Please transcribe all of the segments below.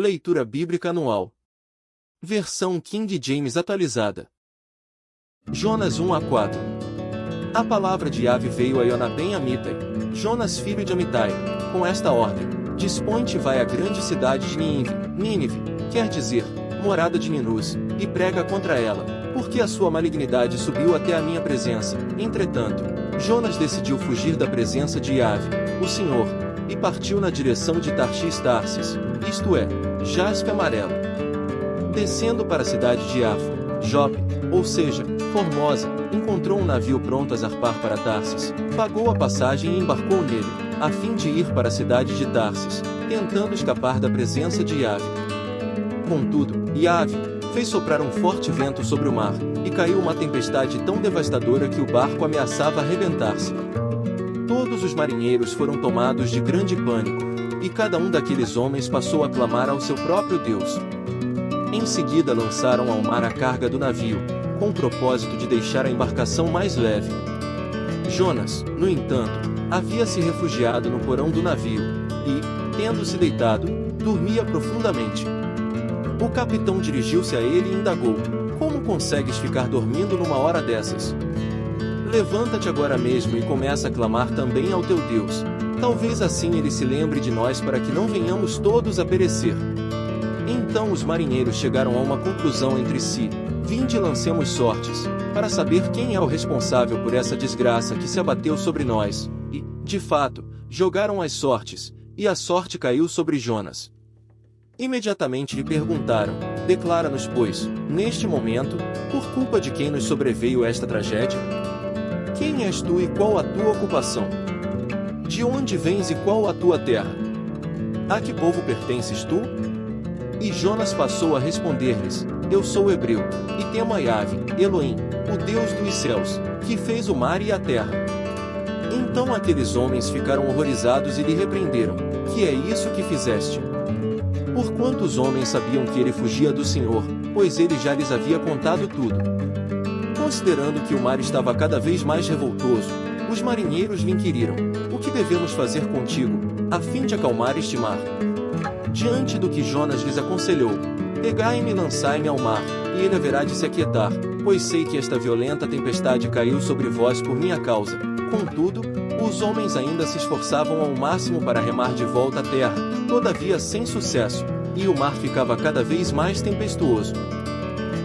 Leitura Bíblica Anual. Versão King James atualizada. Jonas 1-4. A palavra de Yahvé veio a Ioná ben Amitai, Jonas filho de Amitai, com esta ordem: Dispõe-te e vai à grande cidade de Nínive, quer dizer, morada de Ninus, e prega contra ela, porque a sua malignidade subiu até a minha presença. Entretanto, Jonas decidiu fugir da presença de Yahvé, o Senhor, e partiu na direção de Tarsis, isto é, jaspe amarelo. Descendo para a cidade de Jope, ou seja, Formosa, encontrou um navio pronto a zarpar para Tarsis, pagou a passagem e embarcou nele, a fim de ir para a cidade de Tarsis, tentando escapar da presença de Yahvé. Contudo, Yahvé fez soprar um forte vento sobre o mar, e caiu uma tempestade tão devastadora que o barco ameaçava arrebentar-se. Todos os marinheiros foram tomados de grande pânico, e cada um daqueles homens passou a clamar ao seu próprio Deus. Em seguida lançaram ao mar a carga do navio, com o propósito de deixar a embarcação mais leve. Jonas, no entanto, havia se refugiado no porão do navio, e, tendo-se deitado, dormia profundamente. O capitão dirigiu-se a ele e indagou: Como consegues ficar dormindo numa hora dessas? Levanta-te agora mesmo e começa a clamar também ao teu Deus. Talvez assim ele se lembre de nós para que não venhamos todos a perecer. Então os marinheiros chegaram a uma conclusão entre si: Vinde e lancemos sortes, para saber quem é o responsável por essa desgraça que se abateu sobre nós. E, de fato, jogaram as sortes, e a sorte caiu sobre Jonas. Imediatamente lhe perguntaram: Declara-nos, pois, neste momento, por culpa de quem nos sobreveio esta tragédia? Quem és tu e qual a tua ocupação? De onde vens e qual a tua terra? A que povo pertences tu? E Jonas passou a responder-lhes: Eu sou hebreu, e temo a Yahvé, Elohim, o Deus dos céus, que fez o mar e a terra. Então aqueles homens ficaram horrorizados e lhe repreenderam: Que é isso que fizeste? Porquanto os homens sabiam que ele fugia do Senhor, pois ele já lhes havia contado tudo. Considerando que o mar estava cada vez mais revoltoso, os marinheiros lhe inquiriram: O que devemos fazer contigo, a fim de acalmar este mar? Diante do que Jonas lhes aconselhou: Pegai-me e lançai-me ao mar, e ele haverá de se aquietar, pois sei que esta violenta tempestade caiu sobre vós por minha causa. Contudo, os homens ainda se esforçavam ao máximo para remar de volta à terra, todavia sem sucesso, e o mar ficava cada vez mais tempestuoso.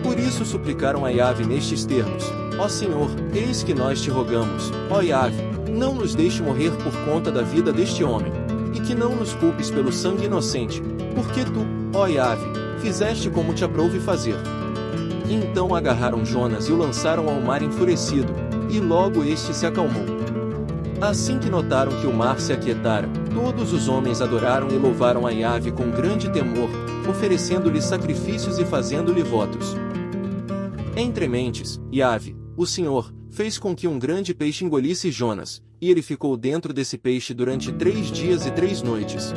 Por isso suplicaram a Yahvé nestes termos: Ó Senhor, eis que nós te rogamos, ó Yahvé, não nos deixe morrer por conta da vida deste homem, e que não nos culpes pelo sangue inocente, porque tu, ó Yahvé, fizeste como te aprouve fazer. Então agarraram Jonas e o lançaram ao mar enfurecido, e logo este se acalmou. Assim que notaram que o mar se aquietara, todos os homens adoraram e louvaram a Yahvé com grande temor, oferecendo-lhe sacrifícios e fazendo-lhe votos. Entre mentes, Yahvé, o Senhor, fez com que um grande peixe engolisse Jonas, e ele ficou dentro desse peixe durante 3 dias e 3 noites.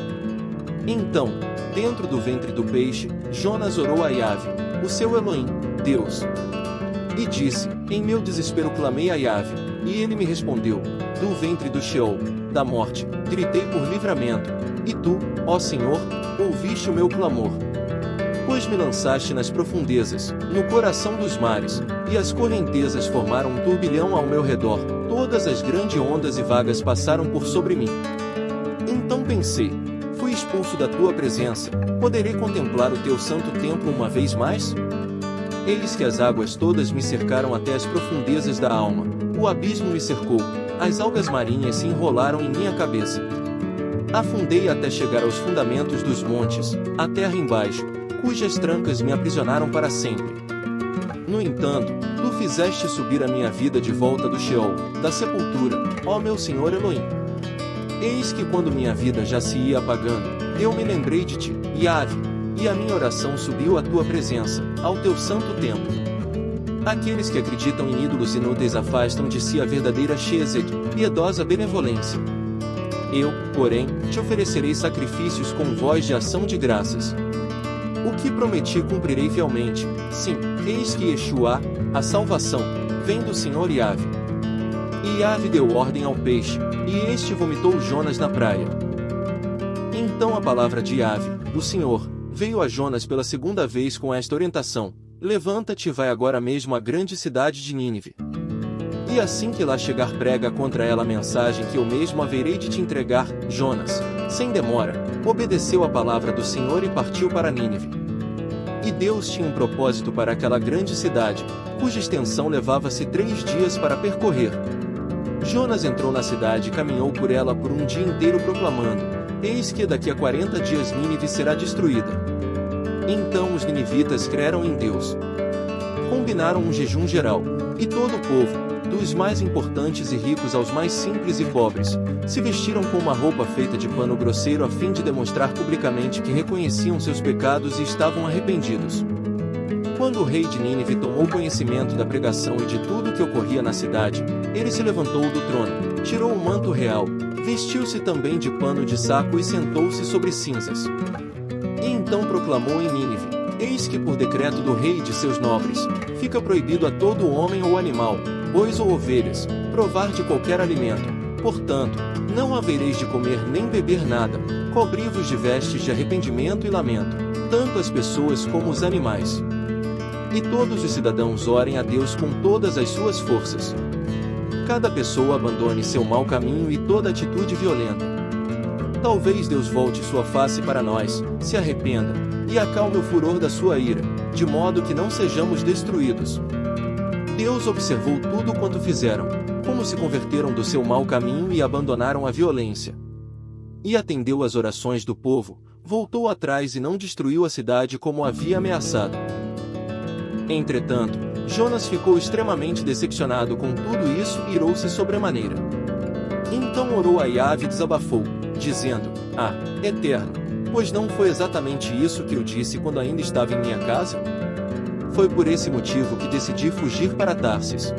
Então, dentro do ventre do peixe, Jonas orou a Yahvé, o seu Elohim, Deus. E disse: Em meu desespero clamei a Yahvé, e ele me respondeu: Do ventre do Sheol, da morte, gritei por livramento, e tu, ó Senhor, ouviste o meu clamor. Pois me lançaste nas profundezas, no coração dos mares, e as correntezas formaram um turbilhão ao meu redor, todas as grandes ondas e vagas passaram por sobre mim. Então pensei: Fui expulso da tua presença, poderei contemplar o teu santo templo uma vez mais? Eis que as águas todas me cercaram até as profundezas da alma, o abismo me cercou, as algas marinhas se enrolaram em minha cabeça. Afundei até chegar aos fundamentos dos montes, a terra embaixo, cujas trancas me aprisionaram para sempre. No entanto, tu fizeste subir a minha vida de volta do Sheol, da sepultura, ó meu Senhor Elohim. Eis que quando minha vida já se ia apagando, eu me lembrei de ti, Yahvé, e a minha oração subiu à tua presença, ao teu santo templo. Aqueles que acreditam em ídolos inúteis afastam de si a verdadeira Chesed, piedosa benevolência. Eu, porém, te oferecerei sacrifícios com voz de ação de graças. O que prometi cumprirei fielmente, sim, eis que Yeshua, a salvação, vem do Senhor Yahvé. E Yahvé deu ordem ao peixe, e este vomitou Jonas na praia. Então a palavra de Yahvé, o Senhor, veio a Jonas pela segunda vez com esta orientação: levanta-te e vai agora mesmo à grande cidade de Nínive. E assim que lá chegar, prega contra ela a mensagem que eu mesmo haverei de te entregar. Jonas, sem demora, obedeceu à palavra do Senhor e partiu para Nínive. E Deus tinha um propósito para aquela grande cidade, cuja extensão levava-se 3 dias para percorrer. Jonas entrou na cidade e caminhou por ela por um dia inteiro proclamando: eis que daqui a 40 dias Nínive será destruída. Então os ninivitas creram em Deus. Combinaram um jejum geral, e todo o povo, dos mais importantes e ricos aos mais simples e pobres, se vestiram com uma roupa feita de pano grosseiro a fim de demonstrar publicamente que reconheciam seus pecados e estavam arrependidos. Quando o rei de Nínive tomou conhecimento da pregação e de tudo o que ocorria na cidade, ele se levantou do trono, tirou o manto real, vestiu-se também de pano de saco e sentou-se sobre cinzas. E então proclamou em Nínive: eis que por decreto do rei e de seus nobres, fica proibido a todo homem ou animal, bois ou ovelhas, provar de qualquer alimento. Portanto, não havereis de comer nem beber nada, cobri-vos de vestes de arrependimento e lamento, tanto as pessoas como os animais. E todos os cidadãos orem a Deus com todas as suas forças. Cada pessoa abandone seu mau caminho e toda atitude violenta. Talvez Deus volte sua face para nós, se arrependa, e acalme o furor da sua ira, de modo que não sejamos destruídos. Deus observou tudo quanto fizeram, como se converteram do seu mau caminho e abandonaram a violência. E atendeu às orações do povo, voltou atrás e não destruiu a cidade como havia ameaçado. Entretanto, Jonas ficou extremamente decepcionado com tudo isso e irou-se sobremaneira. Então orou a Iave e desabafou, dizendo: ah, Eterno, pois não foi exatamente isso que eu disse quando ainda estava em minha casa? Foi por esse motivo que decidi fugir para Tarsis.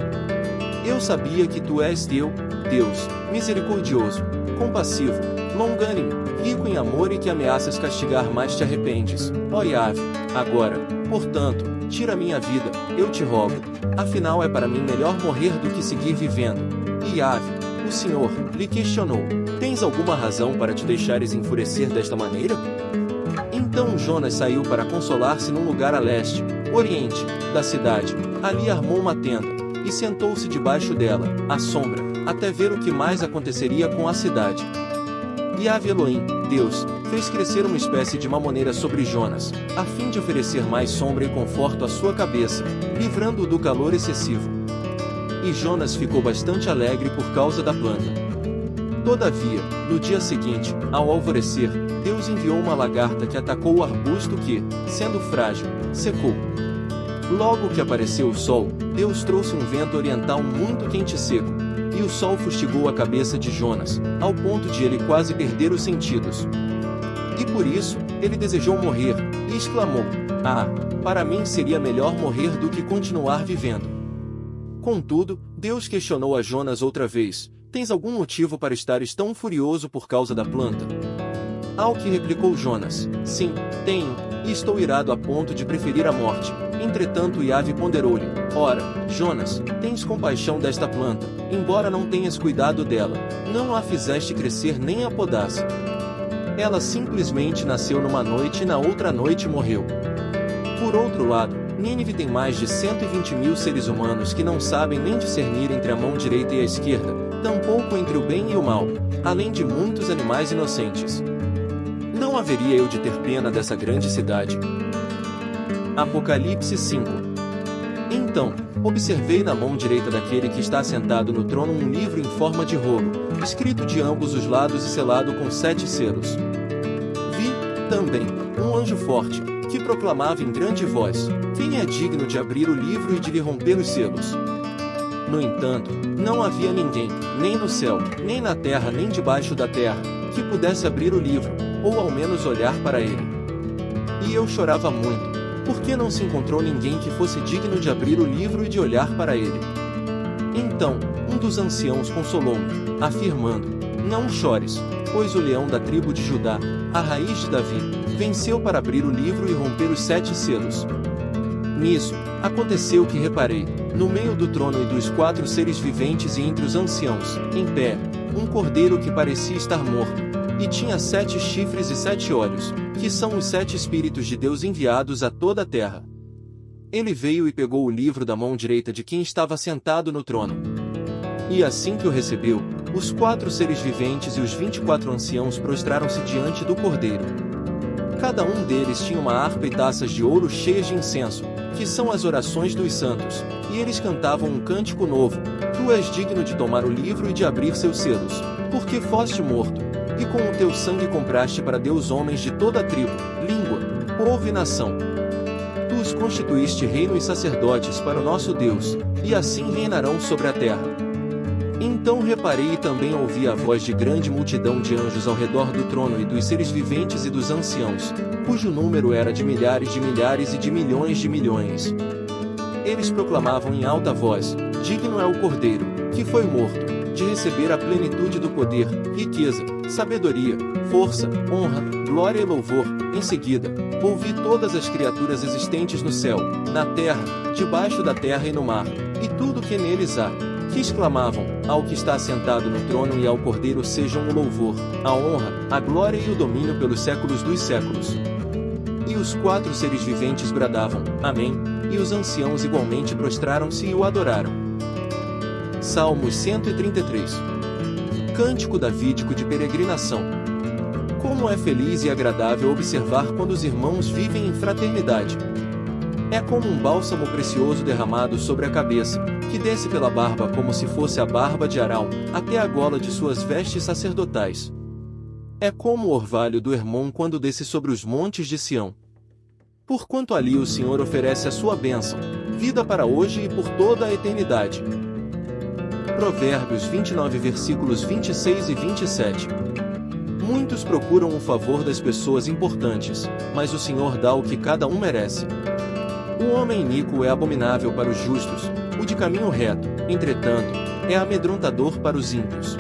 Eu sabia que tu és teu, Deus, misericordioso, compassivo, longânimo, rico em amor e que ameaças castigar, mas te arrependes, ó Iave. Agora, portanto, tira minha vida, eu te rogo. Afinal é para mim melhor morrer do que seguir vivendo. E Iave, o Senhor, lhe questionou: tens alguma razão para te deixares enfurecer desta maneira? Então Jonas saiu para consolar-se num lugar a leste, oriente, da cidade. Ali armou uma tenda, e sentou-se debaixo dela, à sombra, até ver o que mais aconteceria com a cidade. Yahvé Elohim, Deus, fez crescer uma espécie de mamoneira sobre Jonas, a fim de oferecer mais sombra e conforto à sua cabeça, livrando-o do calor excessivo. E Jonas ficou bastante alegre por causa da planta. Todavia, no dia seguinte, ao alvorecer, Deus enviou uma lagarta que atacou o arbusto que, sendo frágil, secou. Logo que apareceu o sol, Deus trouxe um vento oriental muito quente e seco, e o sol fustigou a cabeça de Jonas, ao ponto de ele quase perder os sentidos. E por isso, ele desejou morrer, e exclamou: ah, para mim seria melhor morrer do que continuar vivendo. Contudo, Deus questionou a Jonas outra vez: tens algum motivo para estares tão furioso por causa da planta? Ao que replicou Jonas: sim, tenho, e estou irado a ponto de preferir a morte. Entretanto Yahvé ponderou-lhe: ora, Jonas, tens compaixão desta planta, embora não tenhas cuidado dela, não a fizeste crescer nem a podasse. Ela simplesmente nasceu numa noite e na outra noite morreu. Por outro lado, Nínive tem mais de 120.000 seres humanos que não sabem nem discernir entre a mão direita e a esquerda, tampouco entre o bem e o mal, além de muitos animais inocentes. Não haveria eu de ter pena dessa grande cidade? Apocalipse 5. Então, observei na mão direita daquele que está sentado no trono um livro em forma de rolo, escrito de ambos os lados e selado com 7 selos. Vi, também, um anjo forte, que proclamava em grande voz: quem é digno de abrir o livro e de lhe romper os selos? No entanto, não havia ninguém, nem no céu, nem na terra, nem debaixo da terra, que pudesse abrir o livro, ou ao menos olhar para ele. E eu chorava muito, porque não se encontrou ninguém que fosse digno de abrir o livro e de olhar para ele. Então, um dos anciãos consolou-me, afirmando: não chores, pois o leão da tribo de Judá, a raiz de Davi, venceu para abrir o livro e romper os 7 selos. Nisso, aconteceu que reparei, no meio do trono e dos 4 seres viventes e entre os anciãos, em pé, um cordeiro que parecia estar morto, e tinha 7 chifres e 7 olhos, que são os 7 Espíritos de Deus enviados a toda a terra. Ele veio e pegou o livro da mão direita de quem estava sentado no trono. E assim que o recebeu, os 4 seres viventes e os 24 anciãos prostraram-se diante do Cordeiro. Cada um deles tinha uma harpa e taças de ouro cheias de incenso, que são as orações dos santos, e eles cantavam um cântico novo: Tu és digno de tomar o livro e de abrir seus selos, porque foste morto, e com o teu sangue compraste para Deus homens de toda a tribo, língua, povo e nação. Tu os constituíste reino e sacerdotes para o nosso Deus, e assim reinarão sobre a terra. Então reparei e também ouvi a voz de grande multidão de anjos ao redor do trono e dos seres viventes e dos anciãos, cujo número era de milhares e de milhões de milhões. Eles proclamavam em alta voz: Digno é o Cordeiro, que foi morto, de receber a plenitude do poder, riqueza, sabedoria, força, honra, glória e louvor. Em seguida, ouvi todas as criaturas existentes no céu, na terra, debaixo da terra e no mar, e tudo que neles há, que exclamavam: Ao que está assentado no trono e ao Cordeiro sejam o louvor, a honra, a glória e o domínio pelos séculos dos séculos. E os 4 seres viventes bradavam: Amém, e os anciãos igualmente prostraram-se e o adoraram. Salmos 133. Cântico davídico de peregrinação. Como é feliz e agradável observar quando os irmãos vivem em fraternidade. É como um bálsamo precioso derramado sobre a cabeça, que desce pela barba como se fosse a barba de Arão, até a gola de suas vestes sacerdotais. É como o orvalho do Hermon quando desce sobre os montes de Sião. Porquanto ali o Senhor oferece a sua bênção, vida para hoje e por toda a eternidade. Provérbios 29 versículos 26 e 27. Muitos procuram o favor das pessoas importantes, mas o Senhor dá o que cada um merece. O homem iníquo é abominável para os justos, o de caminho reto, entretanto, é amedrontador para os ímpios.